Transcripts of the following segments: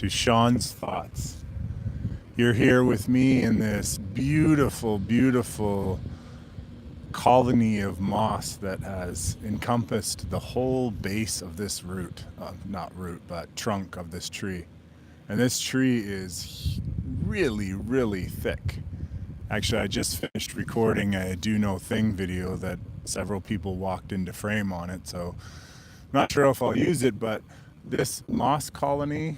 to Shone's Thoughts. You're here with me in this beautiful, beautiful colony of moss that has encompassed the whole base of this not root, but trunk of this tree. And this tree is really, really thick. Actually, I just finished recording a Do No Thing video that several people walked into frame on it, so I'm not sure if I'll use it, but this moss colony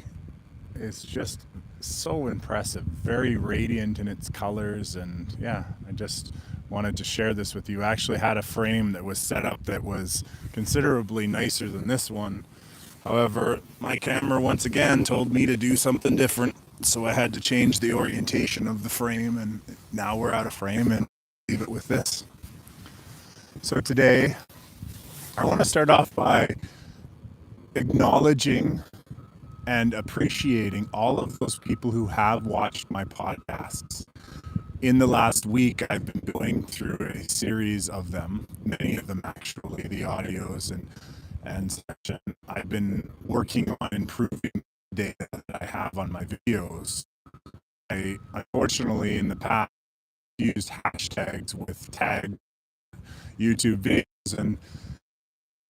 is just so impressive, very radiant in its colors. And yeah, I just wanted to share this with you. I actually had a frame that was set up that was considerably nicer than this one. However, my camera once again told me to do something different, so I had to change the orientation of the frame, and now we're out of frame and leave it with this. So today, I want to start off by acknowledging and appreciating all of those people who have watched my podcasts. In the last week, I've been going through a series of them, many of them actually, the audios and section. I've been working on improving the data that I have on my videos. I unfortunately in the past used hashtags with tag YouTube videos, and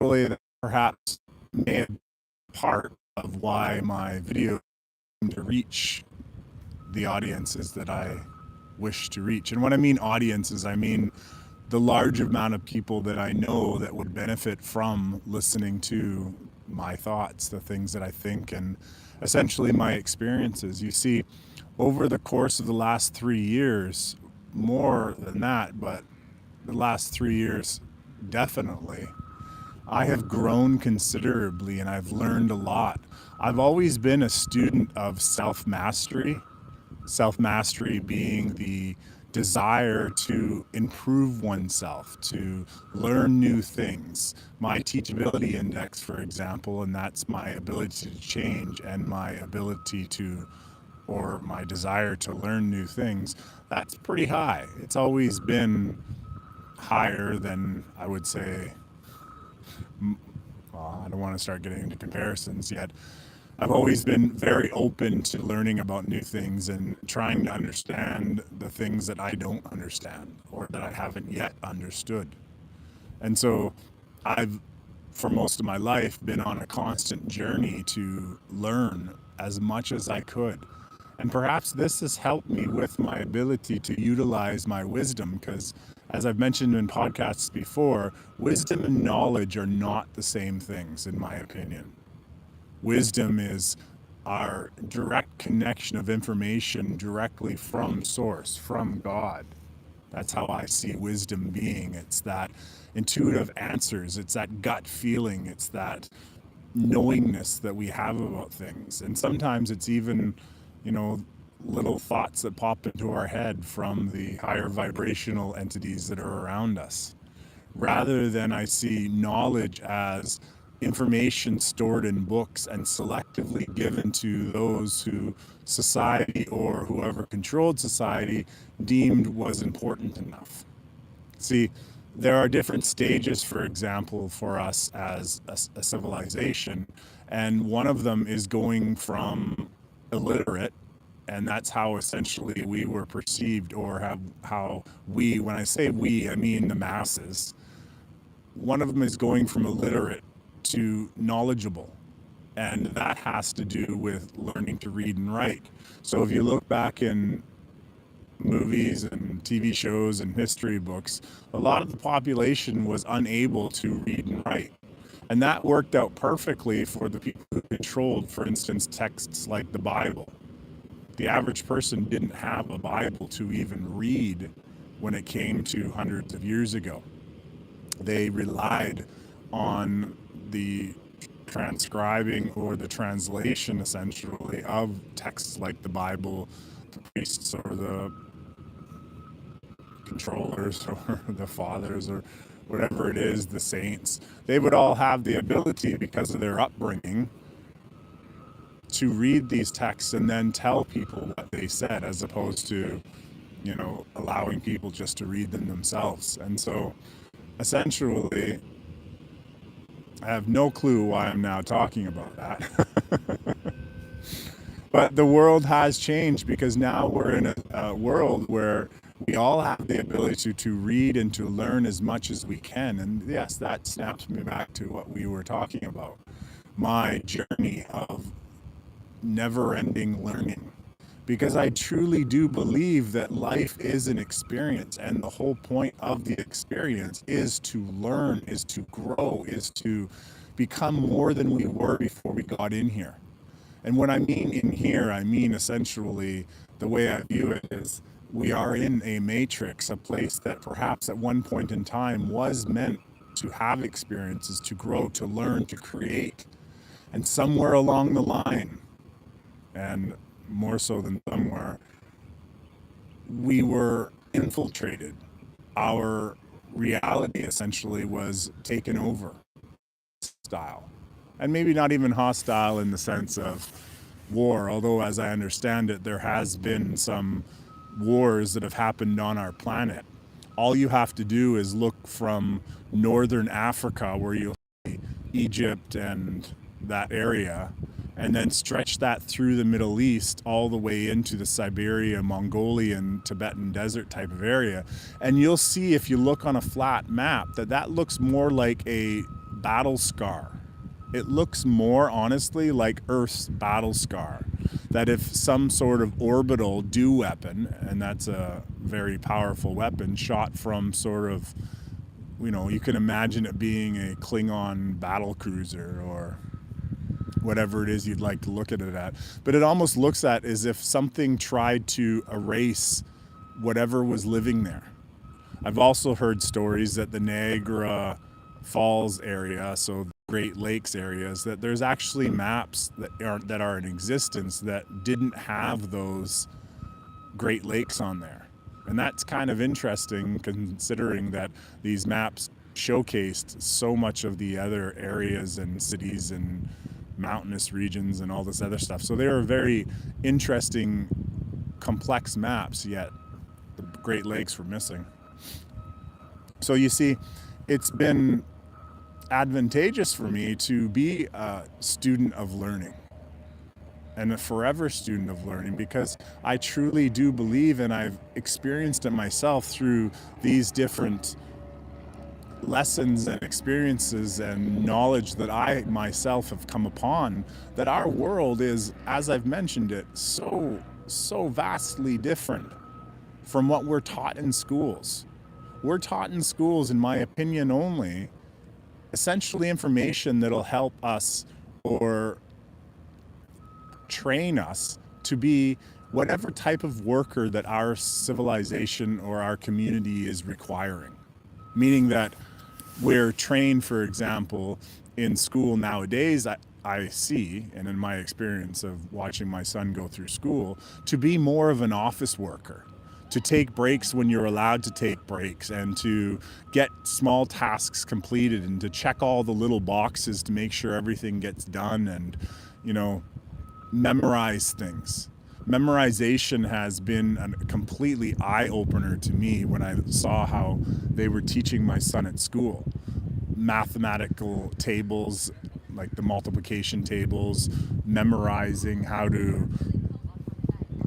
really that perhaps may have been part of why my videos seem to reach the audiences that I wish to reach. And when I mean audiences, I mean the large amount of people that I know that would benefit from listening to my thoughts, the things that I think, and essentially my experiences. You see, over the course of the last 3 years, more than that, but the last 3 years definitely, I have grown considerably and I've learned a lot. I've always been a student of self-mastery. Self-mastery being the desire to improve oneself, to learn new things. My teachability index, for example, and that's my ability to change and my ability to, or my desire to learn new things, that's pretty high. It's always been higher than, I would say, well, I don't want to start getting into comparisons yet. I've always been very open to learning about new things and trying to understand the things that I don't understand or that I haven't yet understood. And so I've, for most of my life, been on a constant journey to learn as much as I could. And perhaps this has helped me with my ability to utilize my wisdom because, as I've mentioned in podcasts before, wisdom and knowledge are not the same things, in my opinion. Wisdom is our direct connection of information directly from source, from God. That's how I see wisdom being. It's that intuitive answers, it's that gut feeling, it's that knowingness that we have about things. And sometimes it's even, you know, little thoughts that pop into our head from the higher vibrational entities that are around us. Rather than I see knowledge as information stored in books and selectively given to those who society or whoever controlled society deemed was important enough. See, there are different stages, for example, for us as a civilization, and one of them is going from illiterate, and that's how essentially we were perceived, or how we, when I say we, I mean the masses. One of them is going from illiterate to knowledgeable, and that has to do with learning to read and write. So if you look back in movies and TV shows and history books, a lot of the population was unable to read and write. And that worked out perfectly for the people who controlled, for instance, texts like the Bible. The average person didn't have a Bible to even read when it came to hundreds of years ago. They relied on the transcribing or the translation essentially of texts like the Bible, the priests or the controllers or the fathers or whatever it is, the saints. They would all have the ability, because of their upbringing, to read these texts and then tell people what they said, as opposed to, you know, allowing people just to read them themselves. And so essentially, I have no clue why I'm now talking about that. But the world has changed because now we're in a world where we all have the ability to read and to learn as much as we can. And yes, that snaps me back to what we were talking about, my journey of never ending learning. Because I truly do believe that life is an experience, and the whole point of the experience is to learn, is to grow, is to become more than we were before we got in here. And what I mean in here, I mean essentially the way I view it is we are in a matrix, a place that perhaps at one point in time was meant to have experiences, to grow, to learn, to create. And somewhere along the line, and more so than somewhere, we were infiltrated. Our reality essentially was taken over, style. And maybe not even hostile in the sense of war, although as I understand it, there has been some wars that have happened on our planet. All you have to do is look from northern Africa, where you see Egypt and that area, and then stretch that through the Middle East all the way into the Siberia, Mongolian, Tibetan desert type of area. And you'll see, if you look on a flat map, that that looks more like a battle scar. It looks more, honestly, like Earth's battle scar. That if some sort of orbital dew weapon, and that's a very powerful weapon, shot from sort of, you can imagine it being a Klingon battle cruiser or whatever it is you'd like to look at it at. But it almost looks at as if something tried to erase whatever was living there. I've also heard stories that the Niagara Falls area, so the Great Lakes areas, that there's actually maps that are in existence that didn't have those Great Lakes on there. And that's kind of interesting, considering that these maps showcased so much of the other areas and cities and mountainous regions and all this other stuff. So they were very interesting, complex maps, yet the Great Lakes were missing. So you see, it's been advantageous for me to be a student of learning and a forever student of learning, because I truly do believe, and I've experienced it myself through these different lessons and experiences and knowledge that I myself have come upon, that our world is, as I've mentioned it, so vastly different from what we're taught in schools. We're taught in schools, in my opinion only, essentially information that'll help us or train us to be whatever type of worker that our civilization or our community is requiring. Meaning that we're trained, for example, in school nowadays, I see, and in my experience of watching my son go through school, to be more of an office worker, to take breaks when you're allowed to take breaks, and to get small tasks completed, and to check all the little boxes to make sure everything gets done, and, memorize things. Memorization has been a completely eye-opener to me when I saw how they were teaching my son at school. Mathematical tables, like the multiplication tables, memorizing how to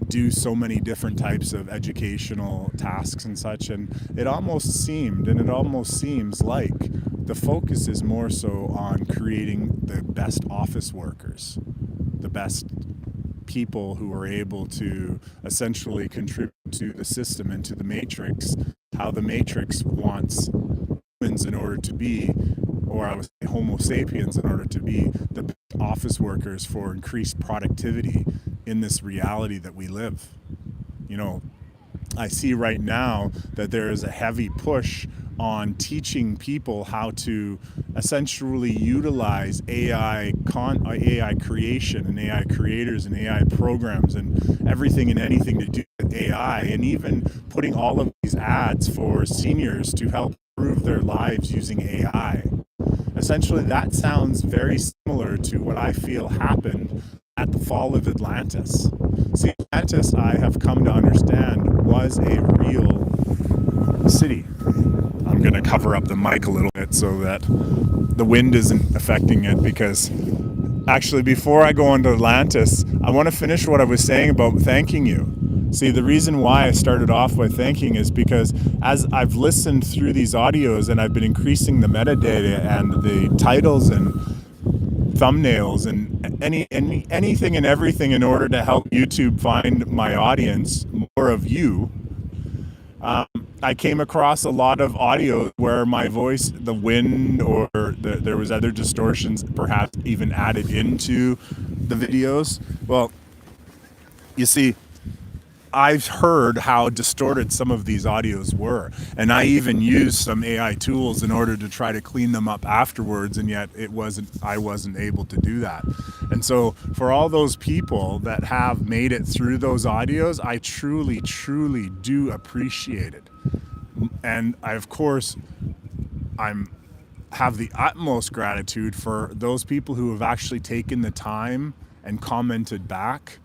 do so many different types of educational tasks and such. And it almost seems like the focus is more so on creating the best office workers, the best people who are able to essentially contribute to the system and to the matrix, how the matrix wants humans in order to be, or I would say Homo sapiens, in order to be the best office workers for increased productivity in this reality that we live. I see right now that there is a heavy push on teaching people how to essentially utilize AI creation and AI creators and AI programs and everything and anything to do with AI, and even putting all of these ads for seniors to help improve their lives using AI. Essentially, that sounds very similar to what I feel happened at the fall of Atlantis. See, Atlantis, I have come to understand, was a real city. I'm going to cover up the mic a little bit so that the wind isn't affecting it, because Actually, before I go on to Atlantis, I want to finish what I was saying about thanking you. See, the reason why I started off by thanking is because as I've listened through these audios and I've been increasing the metadata and the titles and thumbnails and anything and everything in order to help YouTube find my audience, more of you, I came across a lot of audio where my voice, the wind, or there was other distortions, perhaps even added into the videos. Well, you see, I've heard how distorted some of these audios were, and I even used some AI tools in order to try to clean them up afterwards, and yet I wasn't able to do that. And so for all those people that have made it through those audios, I truly, truly do appreciate it. And I, of course, I'm have the utmost gratitude for those people who have actually taken the time and commented back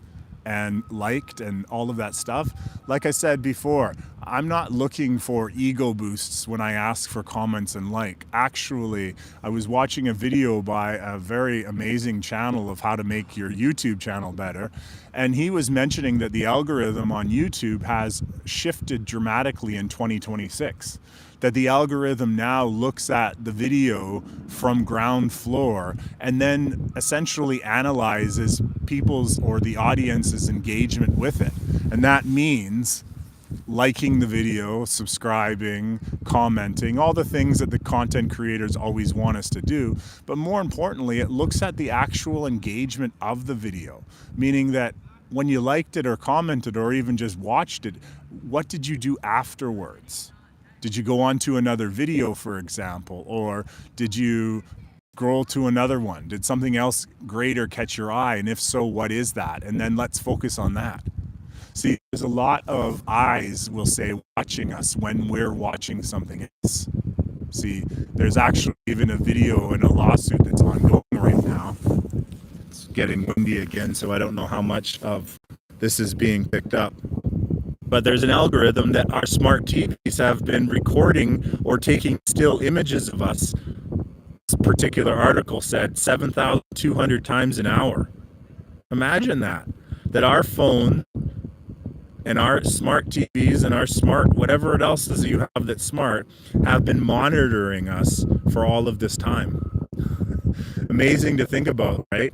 and liked and all of that stuff. Like I said before, I'm not looking for ego boosts when I ask for comments and like. Actually, I was watching a video by a very amazing channel of how to make your YouTube channel better, and he was mentioning that the algorithm on YouTube has shifted dramatically in 2026. That the algorithm now looks at the video from ground floor and then essentially analyzes people's or the audience's engagement with it. And that means liking the video, subscribing, commenting, all the things that the content creators always want us to do. But more importantly, it looks at the actual engagement of the video, meaning that when you liked it or commented or even just watched it, what did you do afterwards? Did you go on to another video, for example, or did you scroll to another one? Did something else greater catch your eye? And if so, what is that? And then let's focus on that. See, there's a lot of eyes, we'll say, watching us when we're watching something else. See, there's actually even a video and a lawsuit that's ongoing right now. It's getting windy again, so I don't know how much of this is being picked up. But there's an algorithm that our smart TVs have been recording or taking still images of us. This particular article said 7,200 times an hour. Imagine that our phone and our smart TVs and our smart whatever else is you have that's smart have been monitoring us for all of this time. Amazing to think about, right?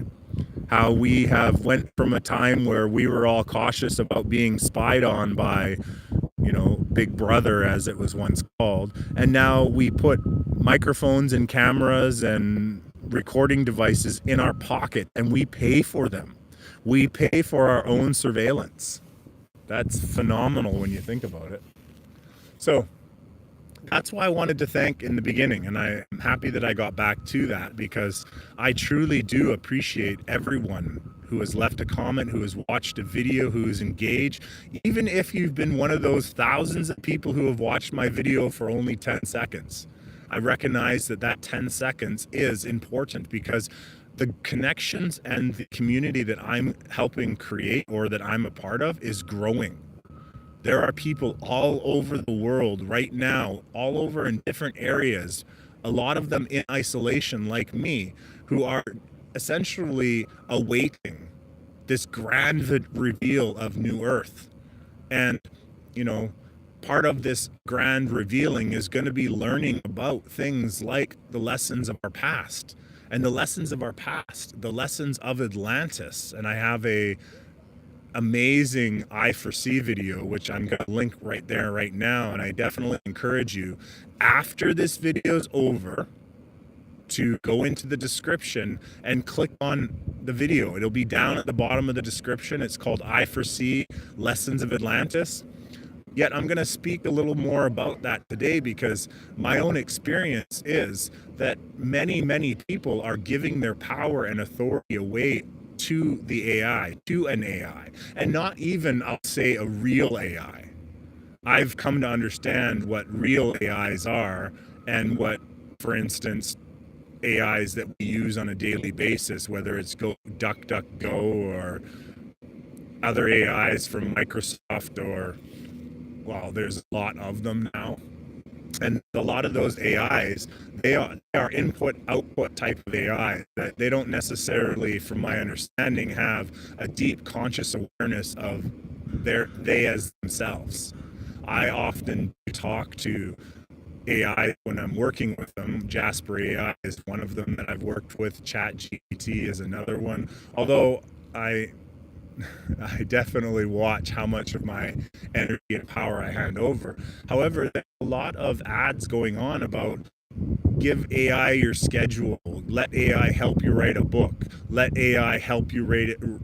How we have went from a time where we were all cautious about being spied on by, Big Brother, as it was once called, and now we put microphones and cameras and recording devices in our pocket and we pay for them. We pay for our own surveillance. That's phenomenal when you think about it. So that's why I wanted to thank in the beginning, and I am happy that I got back to that, because I truly do appreciate everyone who has left a comment, who has watched a video, who is engaged. Even if you've been one of those thousands of people who have watched my video for only 10 seconds, I recognize that 10 seconds is important, because the connections and the community that I'm helping create or that I'm a part of is growing. There are people all over the world right now, all over in different areas, a lot of them in isolation like me, who are essentially awaiting this grand reveal of New Earth. And, part of this grand revealing is going to be learning about things like the lessons of our past. And the lessons of our past, the lessons of Atlantis. And I have a amazing I4C video, which I'm going to link right there right now. And I definitely encourage you, after this video's over, to go into the description and click on the video. It'll be down at the bottom of the description. It's called I4C Lessons of Atlantis. Yet I'm going to speak a little more about that today, because my own experience is that many, many people are giving their power and authority away to the AI, to an AI, and not even, I'll say, a real AI. I've come to understand what real AIs are and what, for instance, AIs that we use on a daily basis, whether it's DuckDuckGo or other AIs from Microsoft, or, well, there's a lot of them now. And a lot of those AIs, they are input output type of AI that they don't necessarily, from my understanding, have a deep conscious awareness of they as themselves. I often talk to AI when I'm working with them. Jasper AI is one of them that I've worked with. Chat GPT is another one. Although I I definitely watch how much of my energy and power I hand over. However, there's a lot of ads going on about give AI your schedule, let AI help you write a book, let AI help you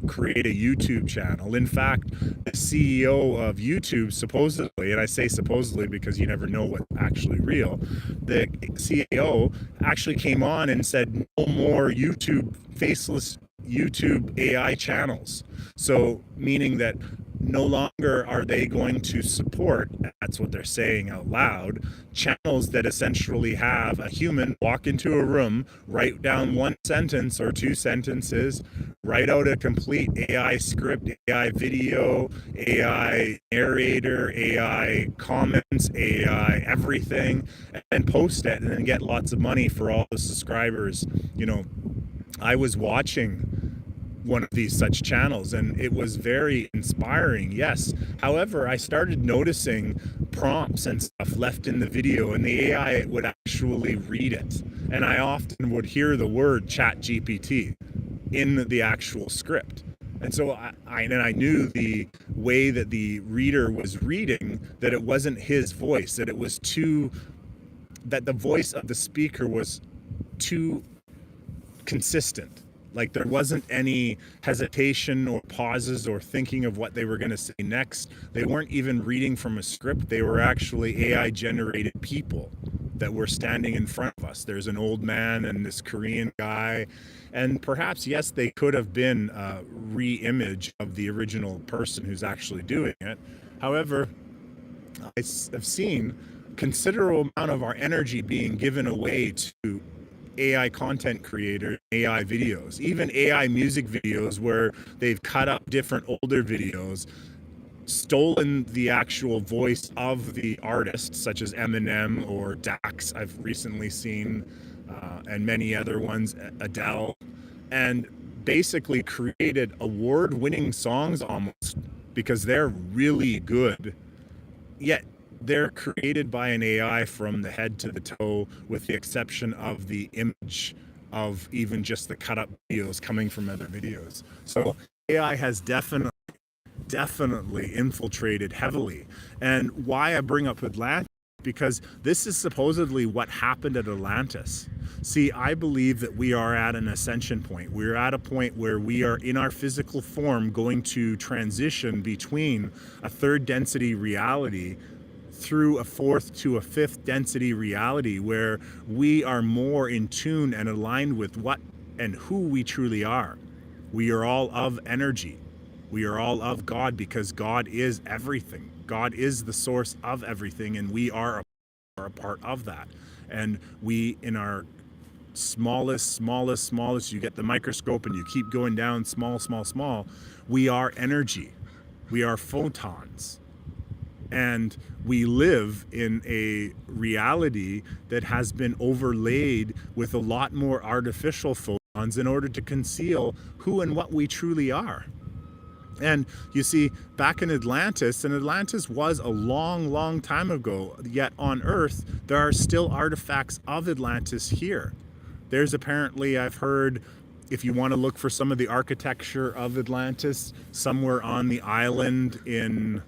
create a YouTube channel. In fact, the CEO of YouTube supposedly, and I say supposedly because you never know what's actually real, the CEO actually came on and said no more YouTube faceless YouTube AI channels. So meaning that no longer are they going to support, that's what they're saying out loud, channels that essentially have a human walk into a room, write down one sentence or two sentences, write out a complete AI script, AI video, AI narrator, AI comments, AI everything, and post it and then get lots of money for all the subscribers. You know, I was watching one of these such channels and it was very inspiring, yes. However, I started noticing prompts and stuff left in the video and the AI would actually read it, and I often would hear the word chat GPT in the actual script. And so I knew the way that the reader was reading, that it wasn't his voice, that it was too, that the voice of the speaker was too consistent. Like there wasn't any hesitation or pauses or thinking of what they were going to say next. They weren't even reading from a script. They were actually AI generated people that were standing in front of us. There's an old man and this Korean guy. And perhaps, yes, they could have been a re-image of the original person who's actually doing it. However, I have seen considerable amount of our energy being given away to AI content creator, AI videos, even AI music videos where they've cut up different older videos, stolen the actual voice of the artist, such as Eminem or Dax, I've recently seen, and many other ones, Adele, and basically created award-winning songs almost because they're really good, yet they're created by an AI from the head to the toe, with the exception of the image of even just the cut up videos coming from other videos. So AI has definitely infiltrated heavily. And why I bring up Atlantis, because this is supposedly what happened at Atlantis. See, I believe that we are at an ascension point. We're at a point where we are in our physical form going to transition between a third density reality through a fourth to a fifth density reality, where we are more in tune and aligned with what and who we truly are. We are all of energy. We are all of God, because God is everything. God is the source of everything, and we are a part of that. And we, in our smallest, you get the microscope and you keep going down small, we are energy. We are photons. And we live in a reality that has been overlaid with a lot more artificial photons in order to conceal who and what we truly are. And you see, back in Atlantis, and Atlantis was a long time ago, yet on Earth, there are still artifacts of Atlantis here. There's apparently, I've heard, if you want to look for some of the architecture of Atlantis, somewhere on the island in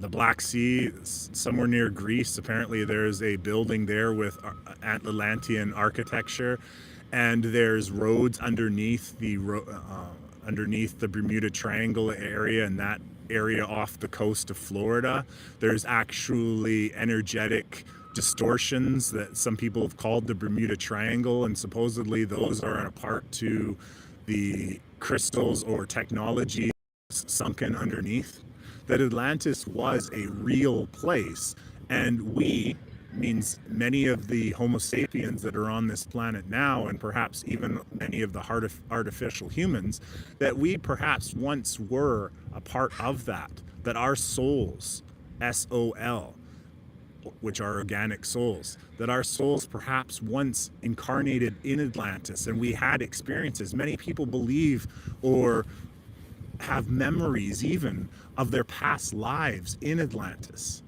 the Black Sea, somewhere near Greece, apparently there's a building there with Atlantean architecture, and there's roads underneath the Bermuda Triangle area, and that area off the coast of Florida. There's actually energetic distortions that some people have called the Bermuda Triangle, and supposedly those are a part to the crystals or technology sunken underneath. That Atlantis was a real place, and we means many of the Homo sapiens that are on this planet now, and perhaps even many of the artificial humans, that we perhaps once were a part of that, that our souls, S-O-L, which are organic souls, that our souls perhaps once incarnated in Atlantis and we had experiences. Many people believe or have memories even of their past lives in Atlantis.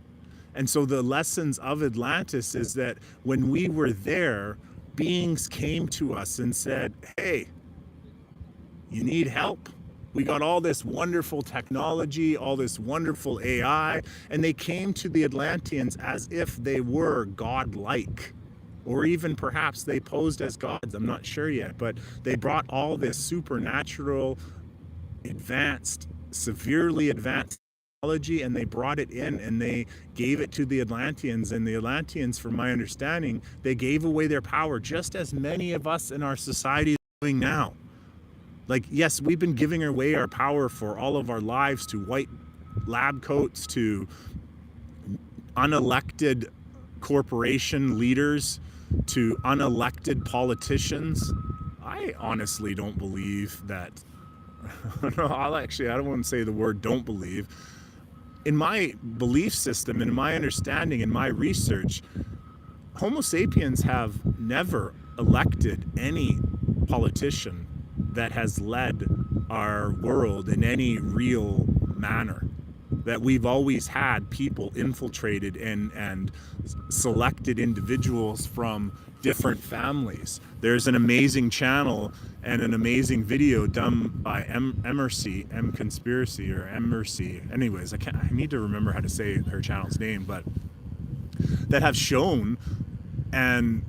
And so the lessons of Atlantis is that when we were there, beings came to us and said, hey, you need help? We got all this wonderful technology, all this wonderful AI, and they came to the Atlanteans as if they were godlike, or even perhaps they posed as gods. I'm not sure yet, but they brought all this supernatural, advanced, severely advanced technology, and they brought it in and they gave it to the Atlanteans. And the Atlanteans, from my understanding, they gave away their power just as many of us in our society are doing now. Like, yes, we've been giving away our power for all of our lives to white lab coats, to unelected corporation leaders, to unelected politicians. I honestly don't believe that. I don't want to say the word don't believe. In my belief system, in my understanding, in my research, Homo sapiens have never elected any politician that has led our world in any real manner. That we've always had people infiltrated and selected individuals from different families. There's an amazing channel and an amazing video done by Emercy, M Conspiracy or Emercy. Anyways, I need to remember how to say her channel's name, but that have shown and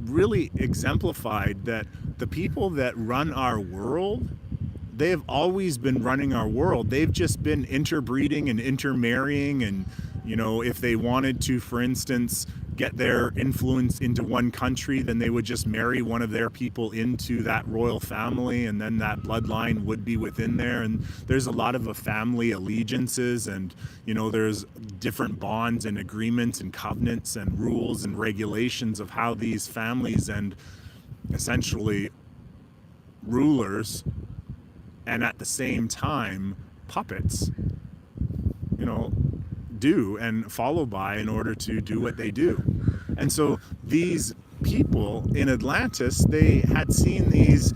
really exemplified that the people that run our world, they have always been running our world. They've just been interbreeding and intermarrying, and if they wanted to, for instance, get their influence into one country, then they would just marry one of their people into that royal family, and then that bloodline would be within there. And there's a lot of family allegiances, and there's different bonds and agreements and covenants and rules and regulations of how these families and essentially rulers, and at the same time puppets, do and follow by in order to do what they do. And so these people in Atlantis, they had seen these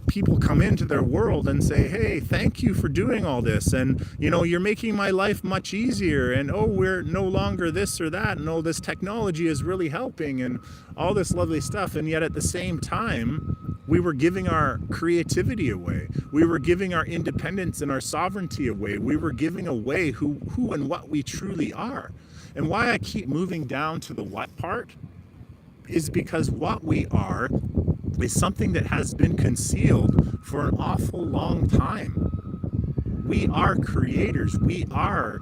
people come into their world and say, hey, thank you for doing all this, and you're making my life much easier, and we're no longer this or that, and this technology is really helping, and all this lovely stuff. And yet at the same time, we were giving our creativity away. We were giving our independence and our sovereignty away. We were giving away who and what we truly are. And why I keep moving down to the what part is because what we are is something that has been concealed for an awful long time. We are creators. We are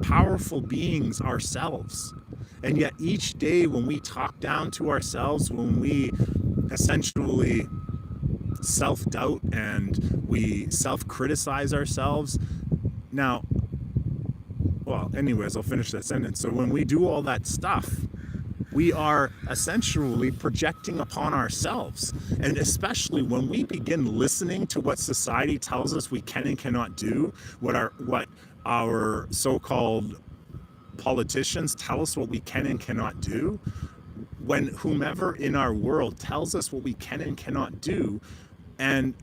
powerful beings ourselves. And yet each day when we talk down to ourselves, when we essentially self-doubt and we self-criticize ourselves. Anyways, I'll finish that sentence. So when we do all that stuff, we are essentially projecting upon ourselves. And especially when we begin listening to what society tells us we can and cannot do, what our so-called politicians tell us what we can and cannot do, when whomever in our world tells us what we can and cannot do, and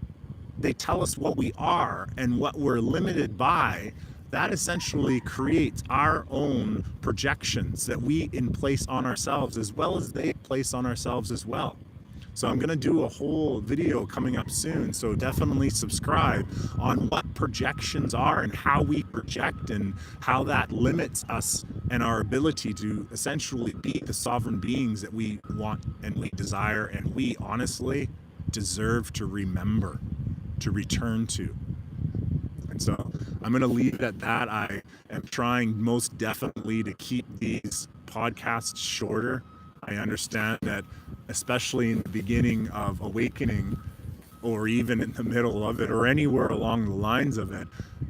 they tell us what we are and what we're limited by, that essentially creates our own projections that we place on ourselves, as well as they place on ourselves as well. So I'm going to do a whole video coming up soon, so definitely subscribe on what projections are and how we project and how that limits us and our ability to essentially be the sovereign beings that we want and we desire and we honestly deserve to remember, to return to. And so I'm going to leave it at that. I am trying most definitely to keep these podcasts shorter. I understand that, especially in the beginning of awakening, or even in the middle of it, or anywhere along the lines of it,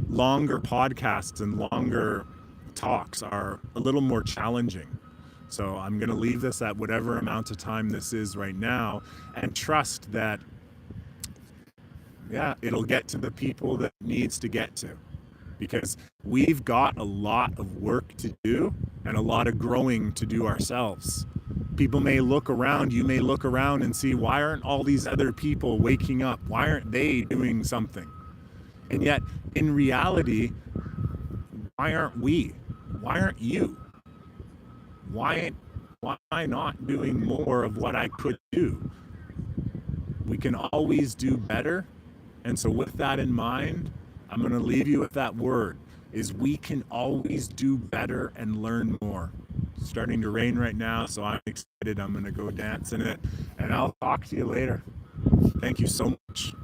longer podcasts and longer talks are a little more challenging. So I'm going to leave this at whatever amount of time this is right now, and trust that, it'll get to the people that it needs to get to. because we've got a lot of work to do and a lot of growing to do ourselves. People may look around, you may look around and see, why aren't all these other people waking up? Why aren't they doing something? And yet, in reality, why aren't we? Why aren't you? Why not doing more of what I could do? We can always do better. And so with that in mind, I'm going to leave you with that word, is we can always do better and learn more. It's starting to rain right now, so I'm excited. I'm going to go dance in it, and I'll talk to you later. Thank you so much.